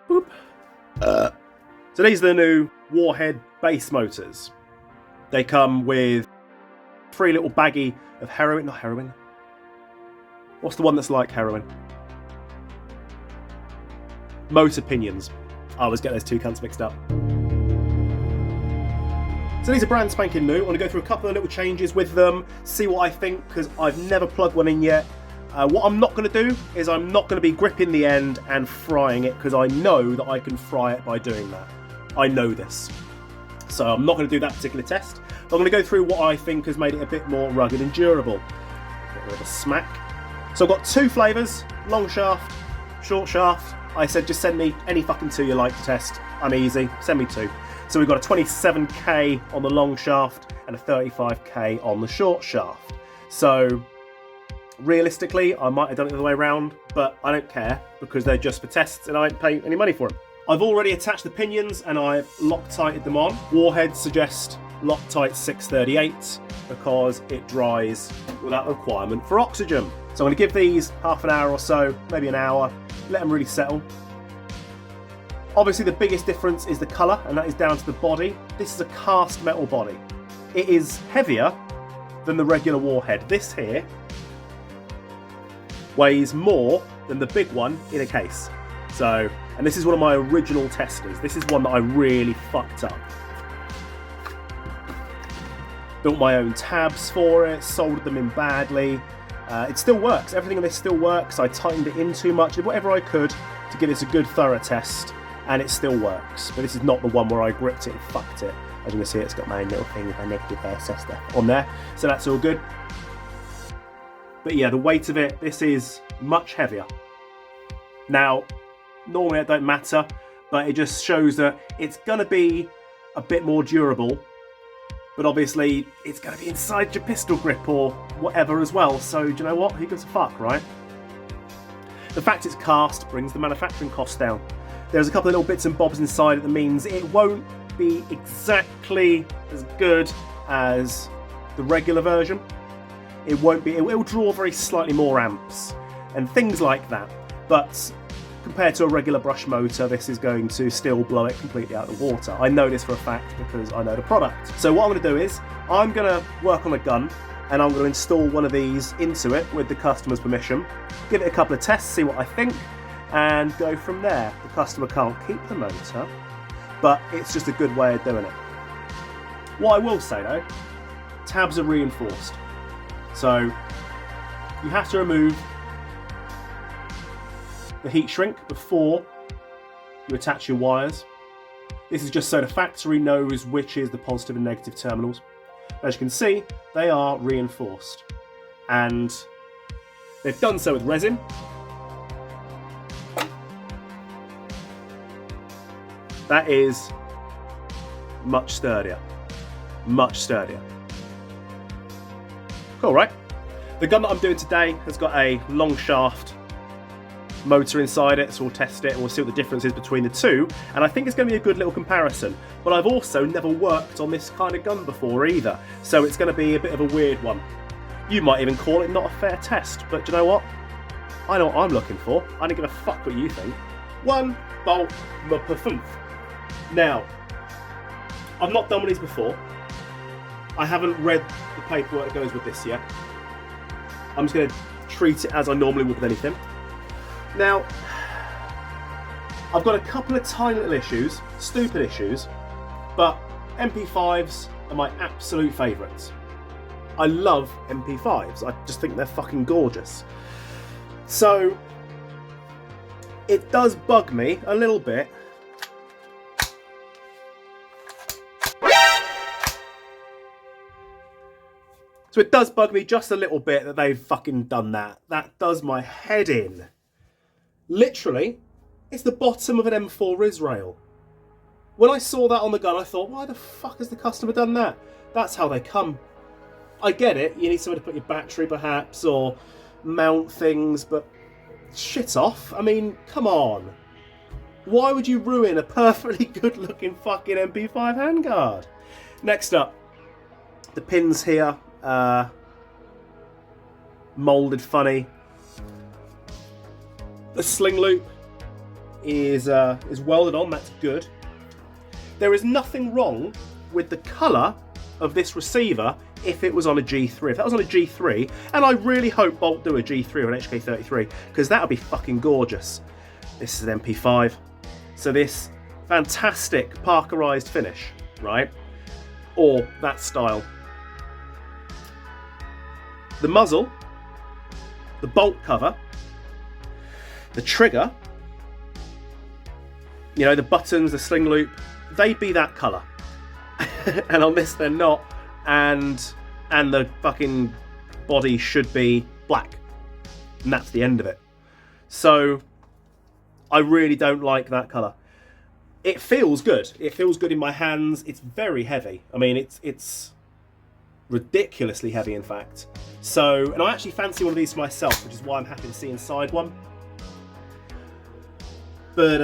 Boop. So these are the new Warhead Base motors. They come with 3 little baggie of heroin. Not heroin. What's the one that's like heroin? Motor pinions. I always get those two cunts mixed up. So these are brand spanking new. I want to go through a couple of little changes with them, see what I think, because I've never plugged one in yet. What I'm not going to do is I'm not going to be gripping the end and frying it, because I know that I can fry it by doing that. I know this. So I'm not going to do that particular test. I'm going to go through what I think has made it a bit more rugged and durable. Get rid of a smack. So I've got 2 flavours, long shaft, short shaft. I said just send me any fucking 2 you like to test. I'm easy, send me 2. So we've got a 27k on the long shaft and a 35k on the short shaft. So realistically, I might have done it the other way around, but I don't care because they're just for tests and I ain't paying any money for them. I've already attached the pinions and I've Loctited them on. Warhead suggest Loctite 638 because it dries without requirement for oxygen. So I'm going to give these half an hour or so, maybe an hour, let them really settle. Obviously the biggest difference is the colour, and that is down to the body. This is a cast metal body. It is heavier than the regular Warhead. This here weighs more than the big one in a case. So, and this is one of my original testers. This is one that I really fucked up. Built my own tabs for it, soldered them in badly. It still works. Everything in this still works. I tightened it in too much, did whatever I could to give this a good thorough test, and it still works. But this is not the one where I gripped it and fucked it. As you can see, it's got my little thing with my negative B.R.S.S stuff on there, so that's all good. But yeah, the weight of it, this is much heavier. Now, normally it don't matter, but it just shows that it's going to be a bit more durable, but obviously it's going to be inside your pistol grip or whatever as well, so do you know what? Who gives a fuck, right? The fact it's cast brings the manufacturing costs down. There's a couple of little bits and bobs inside it that means it won't be exactly as good as the regular version. It won't be, it will draw very slightly more amps and things like that, but compared to a regular brush motor, this is going to still blow it completely out of the water. I know this for a fact because I know the product. So what I'm going to do is, I'm going to work on a gun and I'm going to install one of these into it with the customer's permission, give it a couple of tests, see what I think, and go from there. The customer can't keep the motor, but it's just a good way of doing it. What I will say though, tabs are reinforced. So you have to remove the heat shrink before you attach your wires. This is just so the factory knows which is the positive and negative terminals. As you can see, they are reinforced, and they've done so with resin. That is much sturdier, much sturdier. Cool, right? The gun that I'm doing today has got a long shaft motor inside it, so we'll test it and we'll see what the difference is between the two, and I think it's going to be a good little comparison. But I've also never worked on this kind of gun before either, so it's going to be a bit of a weird one. You might even call it not a fair test, but do you know what? I know what I'm looking for. I don't give a fuck what you think. 1 bolt per fünf. Now, I've not done one of these before. I haven't read the paperwork that goes with this yet. I'm just going to treat it as I normally would with anything. Now, I've got a couple of tiny little issues, stupid issues, but MP5s are my absolute favourites. I love MP5s, I just think they're fucking gorgeous. So, it does bug me a little bit. So it does bug me just a little bit that they've fucking done that. That does my head in. Literally, it's the bottom of an M4 Israel. When I saw that on the gun, I thought, why the fuck has the customer done that? That's how they come. I get it, you need somewhere to put your battery perhaps, or mount things, but shit off. I mean, come on. Why would you ruin a perfectly good looking fucking MP5 handguard? Next up, the pins here, moulded funny. The sling loop is welded on. That's good. There is nothing wrong with the colour of this receiver if it was on a G3. If that was on a G3, and I really hope Bolt do a G3 or an HK33, because that would be fucking gorgeous. This is an MP5. So this fantastic Parkerized finish, right? Or that style. The muzzle, the bolt cover, the trigger, you know, the buttons, the sling loop, they'd be that colour. And on this they're not, and the fucking body should be black. And that's the end of it. So I really don't like that colour. It feels good. It feels good in my hands. It's very heavy. I mean, it's ridiculously heavy, in fact. So, and I actually fancy one of these for myself, which is why I'm happy to see inside one. But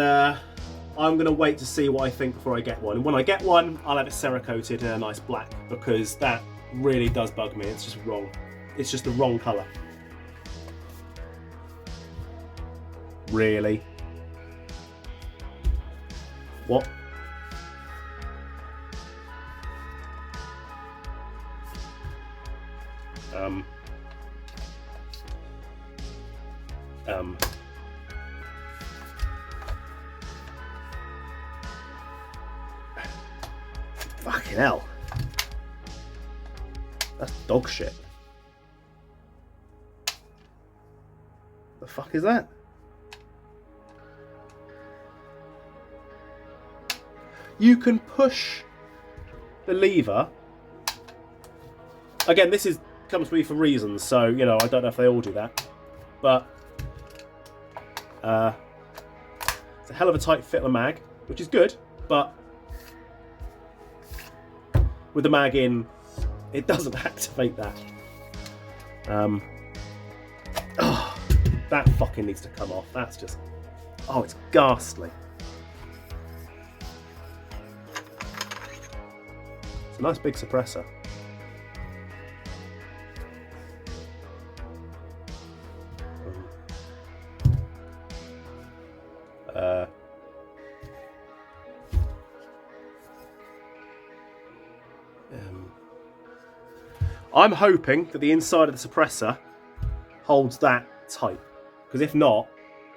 I'm going to wait to see what I think before I get one. And when I get one, I'll have it Cerakoted in a nice black, because that really does bug me. It's just wrong. It's just the wrong colour. Really? What? Fucking hell. That's dog shit. The fuck is that? You can push the lever. Again, this comes with me for reasons, so you know I don't know if they all do that, but it's a hell of a tight fit on the mag, which is good. But with the mag in, it doesn't activate that. Oh, that fucking needs to come off. That's just, oh, it's ghastly. It's a nice big suppressor. I'm hoping that the inside of the suppressor holds that tight, because if not,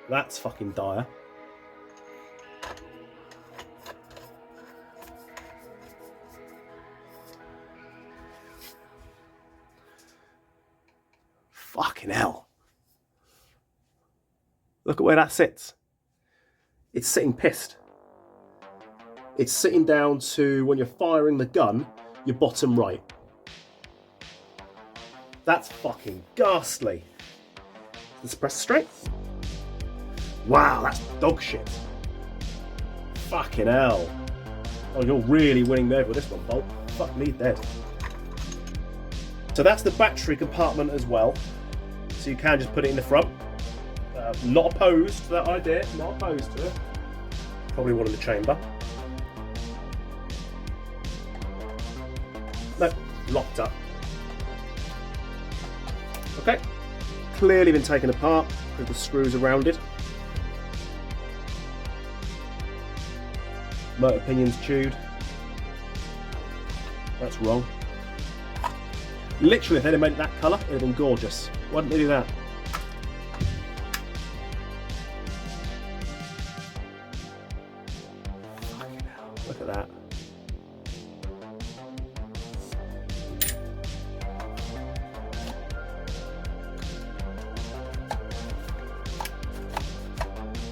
that's fucking dire. Fucking hell. Look at where that sits. It's sitting pissed. It's sitting down to, when you're firing the gun, your bottom right. That's fucking ghastly. Is the suppressor straight? Wow, that's dog shit. Fucking hell. Oh, you're really winning me over with this one, Bolt. Fuck me dead. So that's the battery compartment as well. So you can just put it in the front. Not opposed to that idea, not opposed to it. Probably one in the chamber. No, locked up. Okay, clearly been taken apart because the screws are rounded. Motor pinions chewed. That's wrong. Literally, if they'd have made it that colour, it would have been gorgeous. Why didn't they do that? Fucking hell, look at that.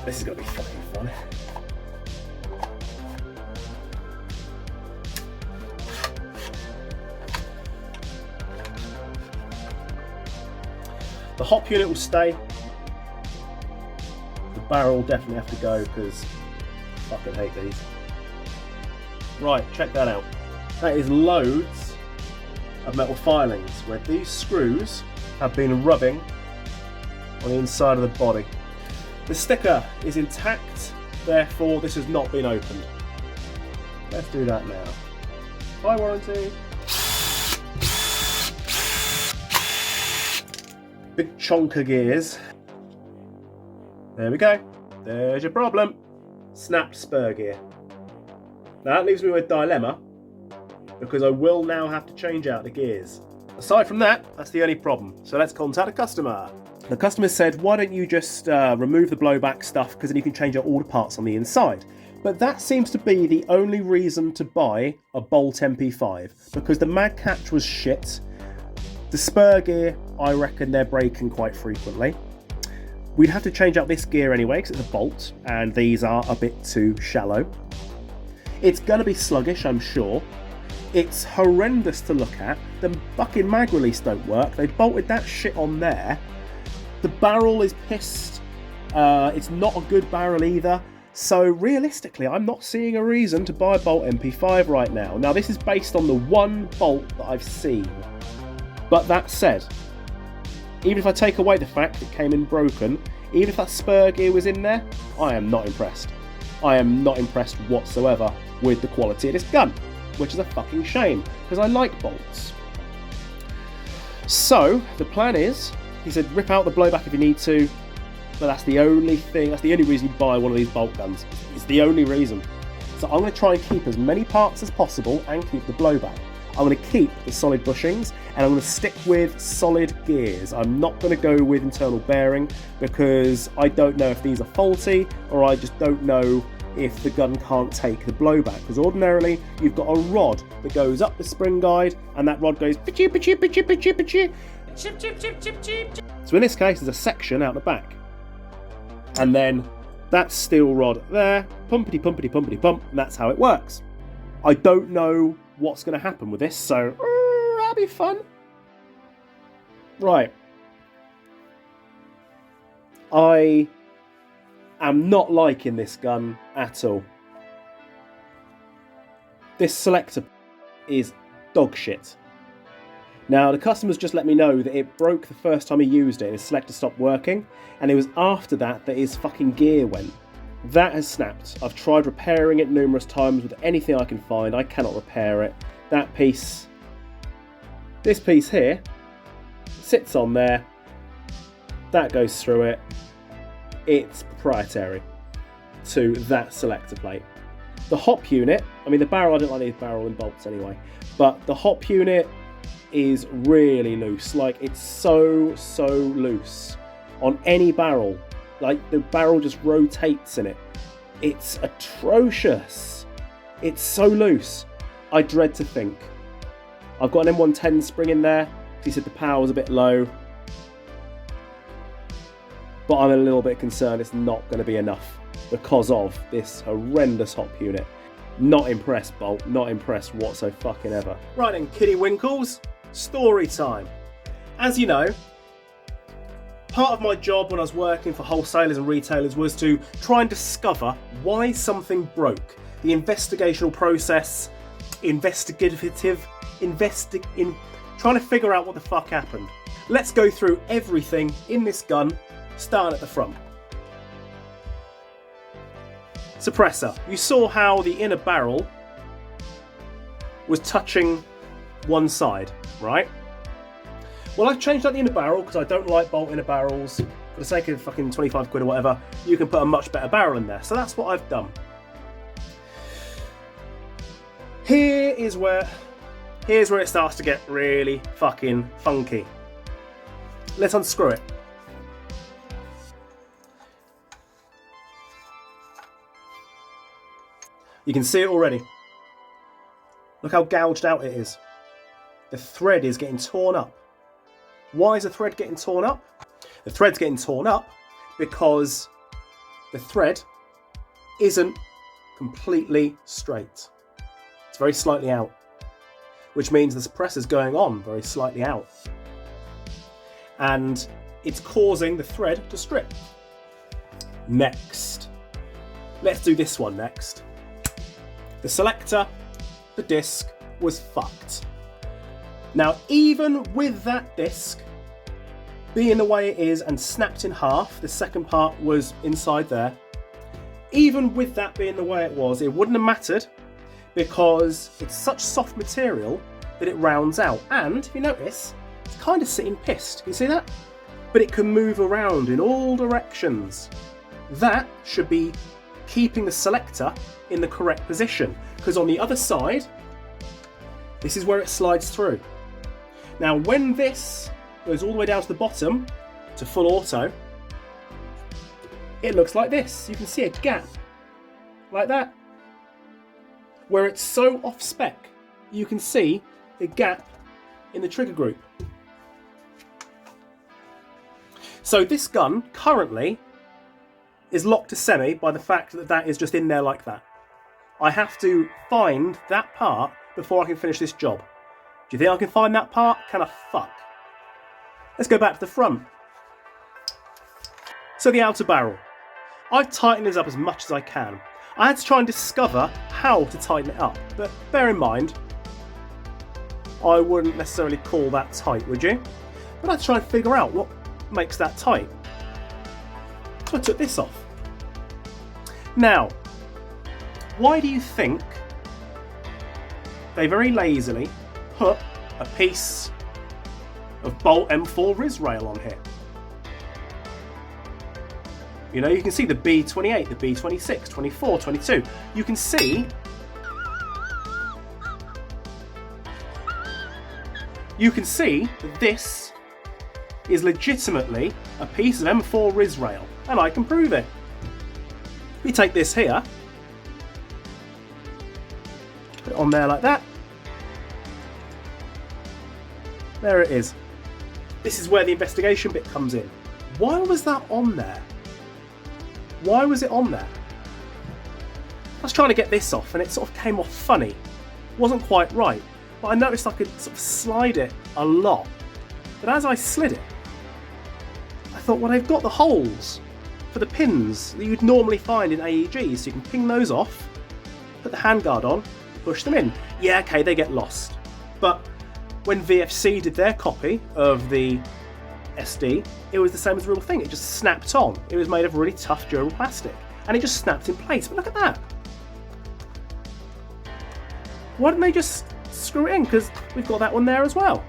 This is going to be fucking fun. The hop unit will stay. The barrel will definitely have to go because I fucking hate these. Right, check that out. That is loads of metal filings where these screws have been rubbing on the inside of the body. The sticker is intact, therefore this has not been opened. Let's do that now. High warranty. Big chonk of gears. There we go. There's your problem. Snapped spur gear. Now that leaves me with a dilemma, because I will now have to change out the gears. Aside from that, that's the only problem. So let's contact a customer. The customer said, why don't you just remove the blowback stuff, because then you can change out all the parts on the inside. But that seems to be the only reason to buy a Bolt MP5, because the mag catch was shit. The spur gear, I reckon they're breaking quite frequently. We'd have to change out this gear anyway, because it's a Bolt, and these are a bit too shallow. It's going to be sluggish, I'm sure. It's horrendous to look at. The fucking mag release don't work. They bolted that shit on there. The barrel is pissed. It's not a good barrel either. So realistically, I'm not seeing a reason to buy a Bolt MP5 right now. Now this is based on the one Bolt that I've seen. But that said, even if I take away the fact it came in broken, even if that spur gear was in there, I am not impressed. I am not impressed whatsoever with the quality of this gun, which is a fucking shame, because I like bolts. So the plan is, he said, rip out the blowback if you need to, but that's the only thing, that's the only reason you buy one of these bolt guns. It's the only reason. So I'm going to try and keep as many parts as possible and keep the blowback. I'm going to keep the solid bushings, and I'm going to stick with solid gears. I'm not going to go with internal bearing, because I don't know if these are faulty, or I just don't know if the gun can't take the blowback, because ordinarily you've got a rod that goes up the spring guide, and that rod goes chip chip chip chip chip chip chip chip chip chip. So in this case there's a section out the back, and then that steel rod there, pumpity pumpity pumpity pump, and that's how it works. I don't know what's going to happen with this, so that'll be fun. Right, I am not liking this gun at all. This selector is dog shit. Now the customer's just let me know that it broke the first time he used it and his selector stopped working, and it was after that that his fucking gear went. That has snapped. I've tried repairing it numerous times with anything I can find. I cannot repair it. That piece, this piece here, sits on there. That goes through it. It's proprietary to that selector plate. The hop unit, I mean the barrel, I don't like these barrel and bolts anyway, but the hop unit is really loose. Like, it's so loose on any barrel. Like, the barrel just rotates in it. It's atrocious. It's so loose. I dread to think. I've got an M110 spring in there. He said the power was a bit low, but I'm a little bit concerned it's not going to be enough because of this horrendous hop unit. Not impressed, Bolt. Not impressed whatsoever. Right then, kiddie winkles. Story time. As you know, part of my job when I was working for wholesalers and retailers was to try and discover why something broke. The investigational process, trying to figure out what the fuck happened. Let's go through everything in this gun, starting at the front. Suppressor. You saw how the inner barrel was touching one side, right? Well, I've changed out the inner barrel because I don't like bolt inner barrels. For the sake of fucking 25 quid or whatever, you can put a much better barrel in there. So that's what I've done. Here's where it starts to get really fucking funky. Let's unscrew it. You can see it already. Look how gouged out it is. The thread is getting torn up. Why is the thread getting torn up? The thread's getting torn up because the thread isn't completely straight. It's very slightly out, which means the suppressor's going on very slightly out. And it's causing the thread to strip. Next. Let's do this one next. The selector, the disc, was fucked. Now, even with that disc being the way it is and snapped in half, the second part was inside there, even with that being the way it was, it wouldn't have mattered because it's such soft material that it rounds out. And, if you notice, it's kind of sitting pissed. Can you see that? But it can move around in all directions. That should be keeping the selector in the correct position, because on the other side, this is where it slides through. Now, when this goes all the way down to the bottom to full auto, it looks like this. You can see a gap like that. Where it's so off spec, you can see the gap in the trigger group. So this gun currently is locked to semi by the fact that that is just in there like that. I have to find that part before I can finish this job. Do you think I can find that part? Can I fuck? Let's go back to the front. So the outer barrel. I've tightened this up as much as I can. I had to try and discover how to tighten it up, but bear in mind, I wouldn't necessarily call that tight, would you? But I had to try and figure out what makes that tight. So I took this off. Now, why do you think they very lazily put a piece of Bolt M4 RIS rail on here? You know, you can see the B28, the B26, 24, 22. You can see that this is legitimately a piece of M4 RIS rail, and I can prove it. We take this here, put it on there like that. There it is. This is where the investigation bit comes in. Why was that on there? Why was it on there? I was trying to get this off and it sort of came off funny. Wasn't quite right, but I noticed I could sort of slide it a lot. But as I slid it, I thought, well, they've got the holes for the pins that you'd normally find in AEGs, so you can ping those off, put the handguard on, push them in. Yeah, okay, they get lost. But when VFC did their copy of the SD, it was the same as the real thing. It just snapped on. It was made of really tough, durable plastic, and it just snapped in place. But look at that. Why didn't they just screw it in? Because we've got that one there as well.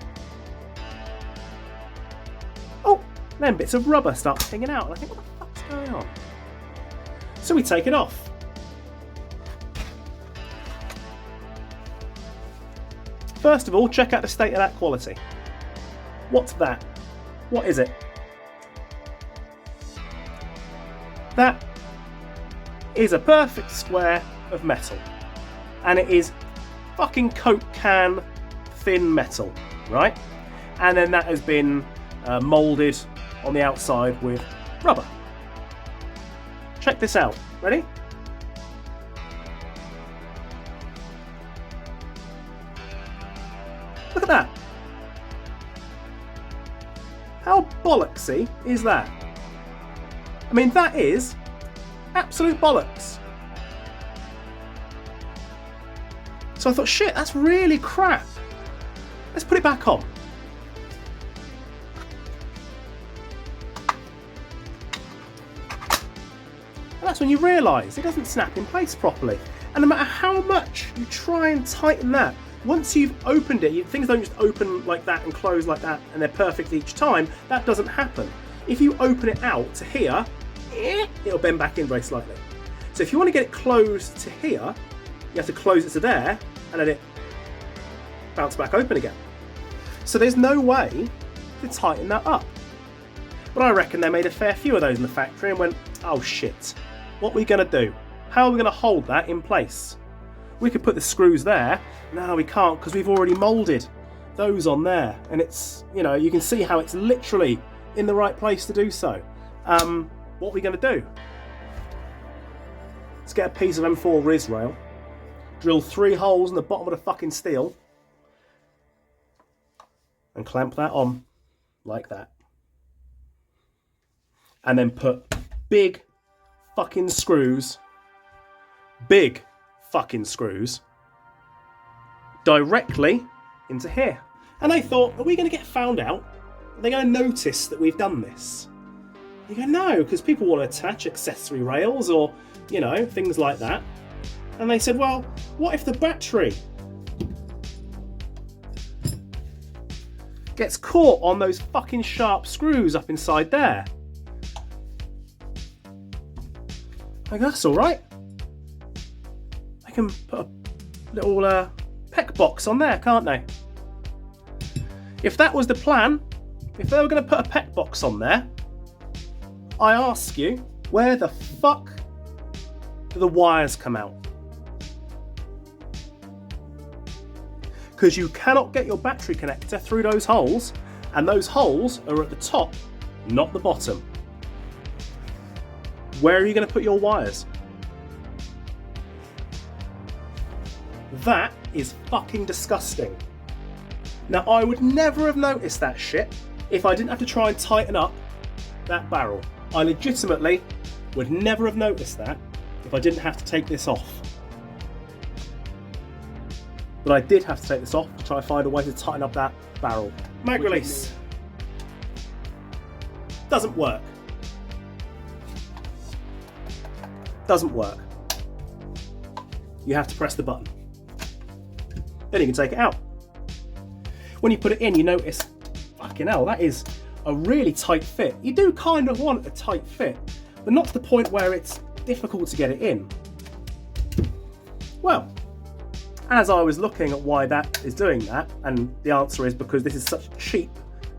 Oh, then bits of rubber start hanging out, and I think, what the fuck's going on? So we take it off. First of all, check out the state of that quality. What's that? What is it? That is a perfect square of metal. And it is fucking Coke can thin metal, right? And then that has been moulded on the outside with rubber. Check this out. Ready? Look at that. How bollocksy is that? I mean, that is absolute bollocks. So I thought, shit, that's really crap. Let's put it back on. And that's when you realise it doesn't snap in place properly. And no matter how much you try and tighten that, once you've opened it, things don't just open like that and close like that and they're perfect each time. That doesn't happen. If you open it out to here, it'll bend back in very slightly. So if you want to get it closed to here, you have to close it to there and let it bounce back open again. So there's no way to tighten that up. But I reckon they made a fair few of those in the factory and went, oh shit, what are we going to do? How are we going to hold that in place? We could put the screws there. No, we can't, because we've already moulded those on there. And it's, you know, you can see how it's literally in the right place to do so. What are we going to do? Let's get a piece of M4 RIS rail, drill 3 holes in the bottom of the fucking steel, and clamp that on like that. And then put big fucking screws, directly into here. And I thought, are we going to get found out? Are they going to notice that we've done this? You go, no, because people want to attach accessory rails or, you know, things like that. And they said, well, what if the battery gets caught on those fucking sharp screws up inside there? I go, that's all right. They can put a little peck box on there, can't they? If that was the plan, if they were going to put a peck box on there, I ask you, where the fuck do the wires come out? Because you cannot get your battery connector through those holes, and those holes are at the top, not the bottom. Where are you going to put your wires? That is fucking disgusting. Now, I would never have noticed that shit if I didn't have to try and tighten up that barrel. I legitimately would never have noticed that if I didn't have to take this off. But I did have to take this off to try and find a way to tighten up that barrel. Mag release. Doesn't work. Doesn't work. You have to press the button. Then you can take it out. When you put it in, you notice, fucking hell, that is a really tight fit. You do kind of want a tight fit, but not to the point where it's difficult to get it in. Well, as I was looking at why that is doing that, and the answer is because this is such cheap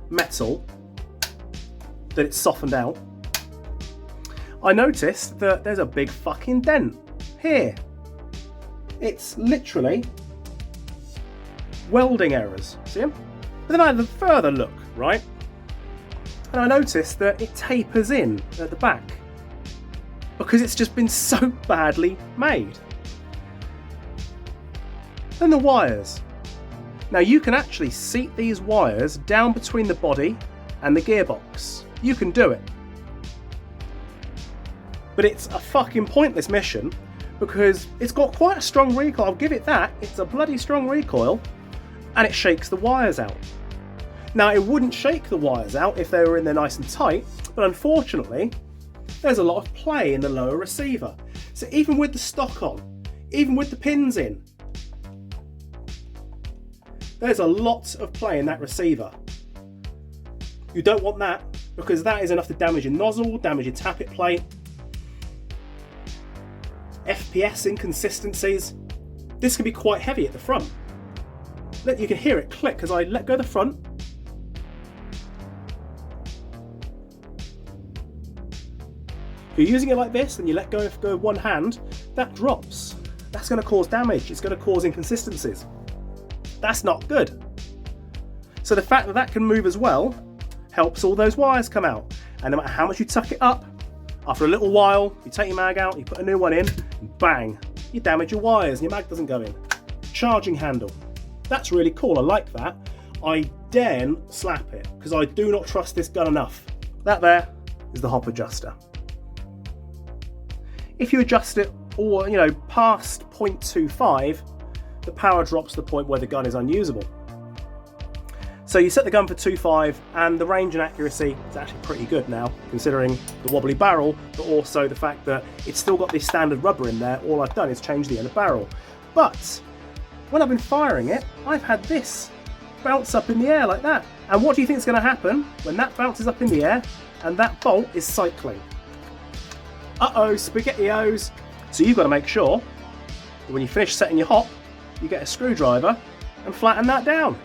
metal that it's softened out, I noticed that there's a big fucking dent here. It's literally welding errors, see them? But then I had a further look, right? And I noticed that it tapers in at the back because it's just been so badly made. Then the wires. Now you can actually seat these wires down between the body and the gearbox. You can do it. But it's a fucking pointless mission because it's got quite a strong recoil. I'll give it that. It's a bloody strong recoil and it shakes the wires out. Now it wouldn't shake the wires out if they were in there nice and tight, but unfortunately there's a lot of play in the lower receiver. So even with the stock on, even with the pins in, there's a lot of play in that receiver. You don't want that because that is enough to damage your nozzle, damage your tappet plate, FPS inconsistencies. This can be quite heavy at the front. You can hear it click as I let go of the front. If you're using it like this and you let go of one hand, that drops. That's going to cause damage. It's going to cause inconsistencies. That's not good. So the fact that that can move as well helps all those wires come out. And no matter how much you tuck it up, after a little while, you take your mag out, you put a new one in, and bang, you damage your wires and your mag doesn't go in. Charging handle. That's really cool. I like that. I daren't slap it because I do not trust this gun enough. That there is the hop adjuster. If you adjust it or past 0.25, the power drops to the point where the gun is unusable. So you set the gun for 2.5 and the range and accuracy is actually pretty good now, considering the wobbly barrel, but also the fact that it's still got this standard rubber in there. All I've done is change the end of the barrel. But when I've been firing it, I've had this bounce up in the air like that. And what do you think is going to happen when that bounces up in the air and that bolt is cycling? Uh-oh, SpaghettiOs. So you've got to make sure that when you finish setting your hop, you get a screwdriver and flatten that down.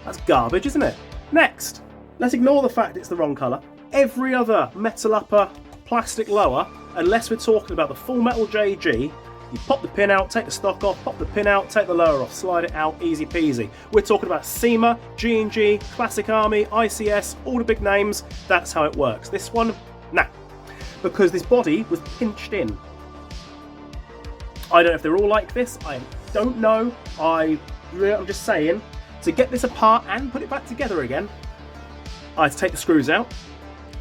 That's garbage, isn't it? Next, let's ignore the fact it's the wrong colour. Every other metal upper, plastic lower, unless we're talking about the full metal JG, you pop the pin out, take the stock off, pop the pin out, take the lower off, slide it out, easy peasy. We're talking about SEMA, G&G, Classic Army, ICS, all the big names. That's how it works. This one, nah, because this body was pinched in. I don't know if they're all like this. I don't know. I'm just saying, to get this apart and put it back together again, I had to take the screws out,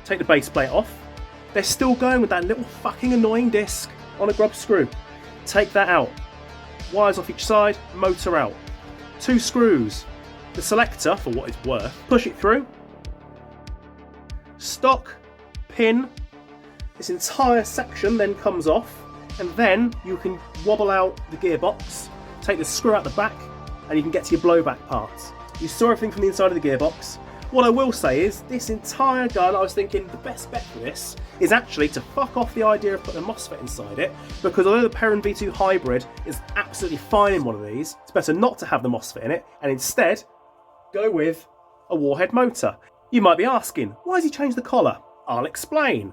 take the base plate off. They're still going with that little fucking annoying disc on a grub screw. Take that out. Wires off each side, motor out. 2 screws. The selector, for what it's worth, push it through. Stock, pin. This entire section then comes off, and then you can wobble out the gearbox, take the screw out the back, and you can get to your blowback parts. You saw everything from the inside of the gearbox. What I will say is, this entire gun, I was thinking the best bet for this is actually to fuck off the idea of putting a MOSFET inside it, because although the Perrin V2 Hybrid is absolutely fine in one of these, it's better not to have the MOSFET in it, and instead go with a Warhead motor. You might be asking, why has he changed the collar? I'll explain.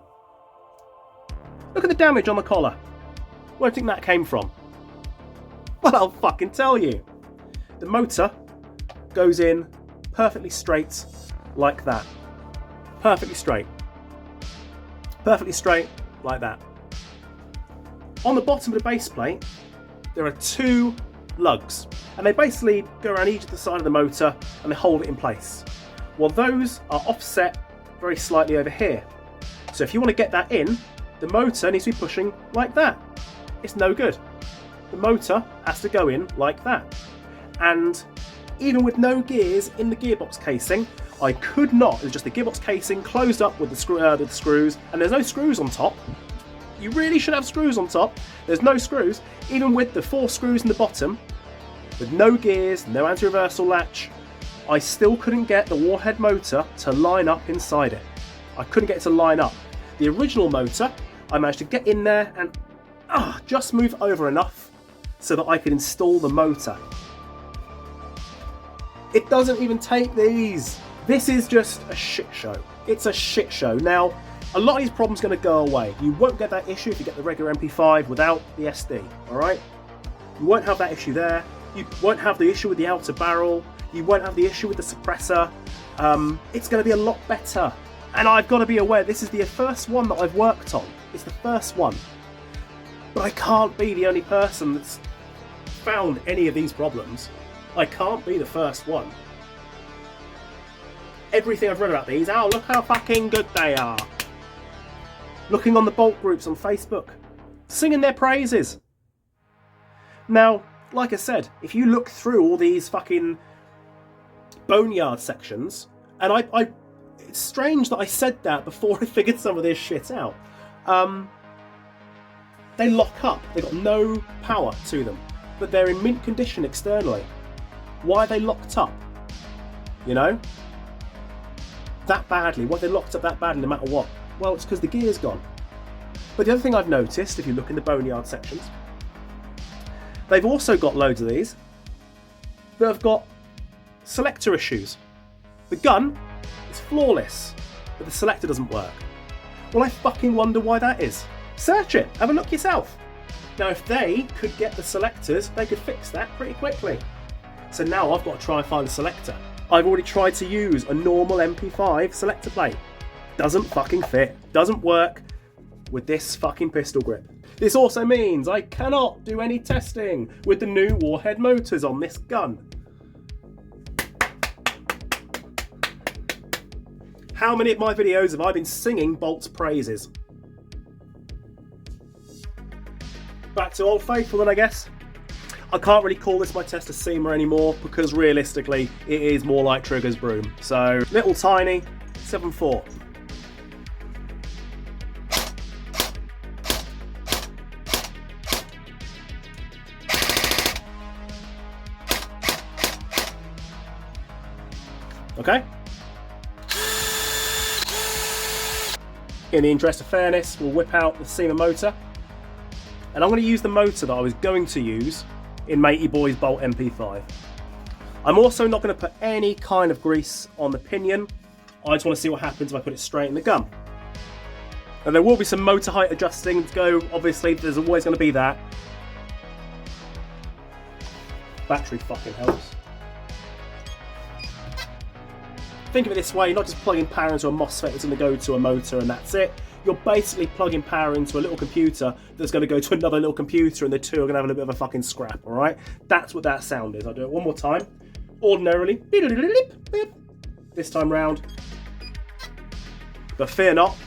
Look at the damage on the collar. Where do you think that came from? Well, I'll fucking tell you. The motor goes in perfectly straight like that. Perfectly straight. Perfectly straight like that. On the bottom of the base plate, there are two lugs, and they basically go around each side of the motor and they hold it in place. Well, those are offset very slightly over here. So if you want to get that in, the motor needs to be pushing like that. It's no good. The motor has to go in like that. And even with no gears in the gearbox casing, I could not. It was just the gearbox casing closed up with the screws, and there's no screws on top. You really should have screws on top. There's no screws. Even with the 4 screws in the bottom, with no gears, no anti-reversal latch, I still couldn't get the Warhead motor to line up inside it. I couldn't get it to line up. The original motor, I managed to get in there and just move over enough so that I could install the motor. It doesn't even take these. This is just a shit show. It's a shit show. Now, a lot of these problems are going to go away. You won't get that issue if you get the regular MP5 without the SD, alright? You won't have that issue there. You won't have the issue with the outer barrel. You won't have the issue with the suppressor. It's going to be a lot better. And I've got to be aware, this is the first one that I've worked on. It's the first one. But I can't be the only person that's found any of these problems. I can't be the first one. Everything I've read about these, oh, look how fucking good they are. Looking on the Bolt groups on Facebook, singing their praises. Now, like I said, if you look through all these fucking boneyard sections, and it's strange that I said that before I figured some of this shit out. They lock up. They've got no power to them, but they're in mint condition externally. Why are they locked up? You know? That badly. Why are they locked up that badly no matter what? Well, it's because the gear's gone. But the other thing I've noticed, if you look in the boneyard sections, they've also got loads of these that have got selector issues. The gun is flawless, but the selector doesn't work. Well, I fucking wonder why that is. Search it. Have a look yourself. Now, if they could get the selectors, they could fix that pretty quickly. So now I've got to try and find a selector. I've already tried to use a normal MP5 selector plate. Doesn't fucking fit. Doesn't work with this fucking pistol grip. This also means I cannot do any testing with the new Warhead motors on this gun. How many of my videos have I been singing Bolt's praises? Back to Old Faithful then, I guess. I can't really call this my tester seamer anymore because realistically it is more like Trigger's broom. So, little tiny 7.4. Okay. In the interest of fairness, we'll whip out the seamer motor. And I'm going to use the motor that I was going to use in Matey Boy's Bolt MP5. I'm also not going to put any kind of grease on the pinion. I just want to see what happens if I put it straight in the gun. And there will be some motor height adjusting to go. Obviously, there's always going to be that. Battery fucking helps. Think of it this way, you're not just plugging power into a MOSFET that's going to go to a motor and that's it. You're basically plugging power into a little computer that's going to go to another little computer and the two are going to have a little bit of a fucking scrap, alright? That's what that sound is. I'll do it one more time. Ordinarily. This time round. But fear not.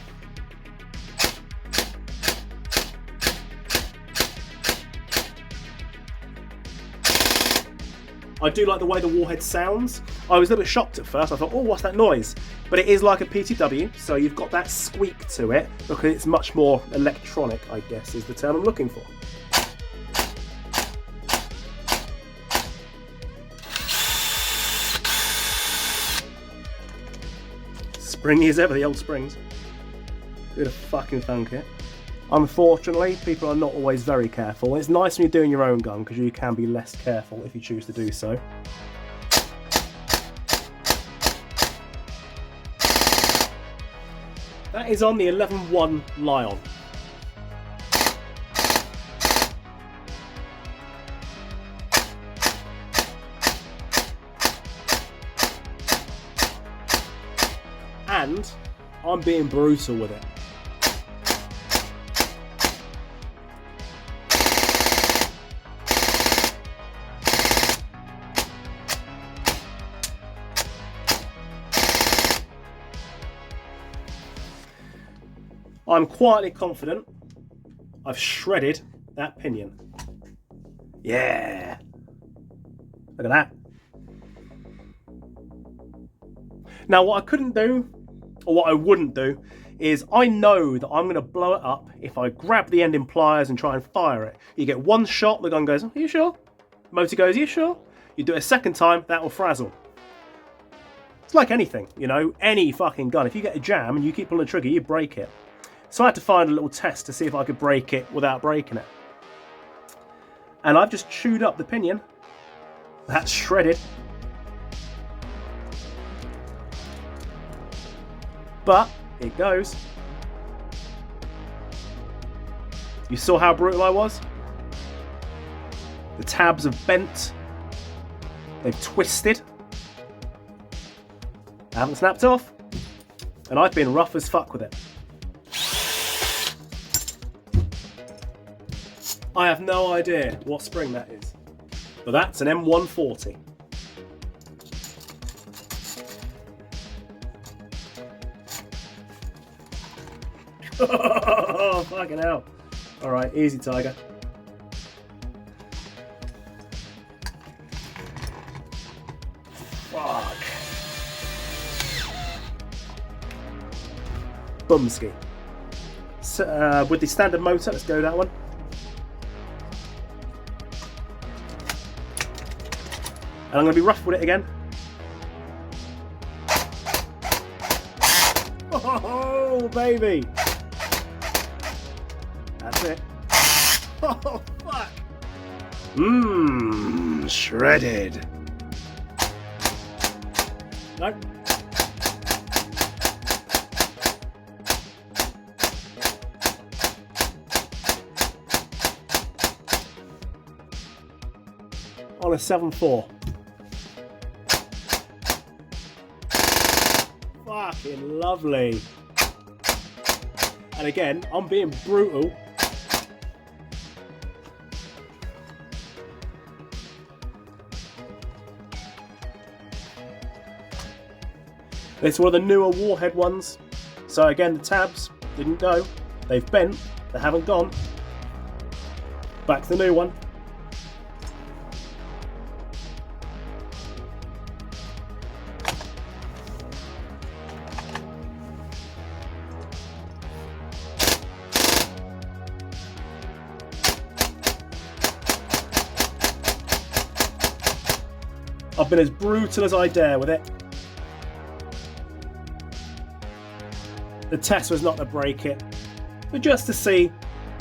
I do like the way the Warhead sounds. I was a little bit shocked at first. I thought, oh, what's that noise? But it is like a PTW, so you've got that squeak to it because it's much more electronic, I guess, is the term I'm looking for. Springy as ever, the old springs. Who'd have fucking thunk it? Unfortunately, people are not always very careful. It's nice when you're doing your own gun because you can be less careful if you choose to do so. That is on the 11-1 Lion. And I'm being brutal with it. I'm quietly confident I've shredded that pinion. Yeah. Look at that. Now what I couldn't do, or what I wouldn't do, is I know that I'm going to blow it up if I grab the end in pliers and try and fire it. You get one shot, the gun goes, are you sure? Motor goes, are you sure? You do it a second time, that will frazzle. It's like anything, you know, any fucking gun. If you get a jam and you keep pulling the trigger, you break it. So I had to find a little test to see if I could break it without breaking it. And I've just chewed up the pinion. That's shredded. But it goes. You saw how brutal I was? The tabs have bent. They've twisted. I haven't snapped off. And I've been rough as fuck with it. I have no idea what spring that is, but that's an M140. Oh, fucking hell. Alright, easy, Tiger. Fuck. Bumski. So, with the standard motor, let's go that one. And I'm going to be rough with it again. Oh, baby. That's it. Oh, fuck. Mmm, shredded. No. On a 7.4. Fucking lovely. And again, I'm being brutal. It's one of the newer Warhead ones. So again, the tabs didn't go. They've bent. They haven't gone. Back to the new one. I've been as brutal as I dare with it. The test was not to break it, but just to see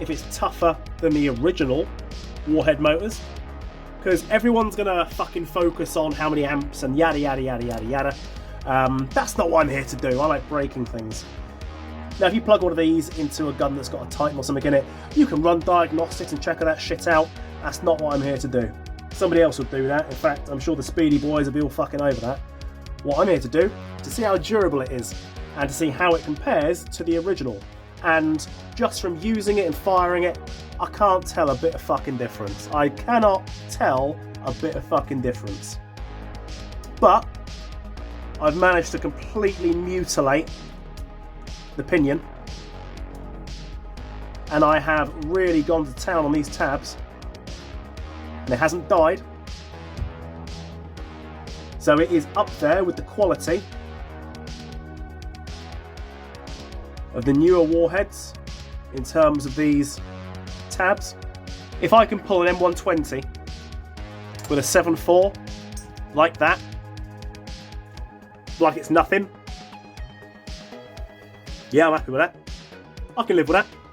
if it's tougher than the original Warhead motors. Because everyone's gonna fucking focus on how many amps and yada yada yada yada yada. That's not what I'm here to do. I like breaking things. Now if you plug one of these into a gun that's got a Titan or something in it, you can run diagnostics and check that shit out. That's not what I'm here to do. Somebody else will do that. In fact, I'm sure the Speedy boys will be all fucking over that. What I'm here to do is to see how durable it is and to see how it compares to the original. And just from using it and firing it, I can't tell a bit of fucking difference. I cannot tell a bit of fucking difference. But I've managed to completely mutilate the pinion, and I have really gone to town on these tabs, and it hasn't died. So it is up there with the quality of the newer Warheads in terms of these tabs. If I can pull an M120 with a 7.4 like that, like it's nothing, Yeah, I'm happy with that. I can live with that.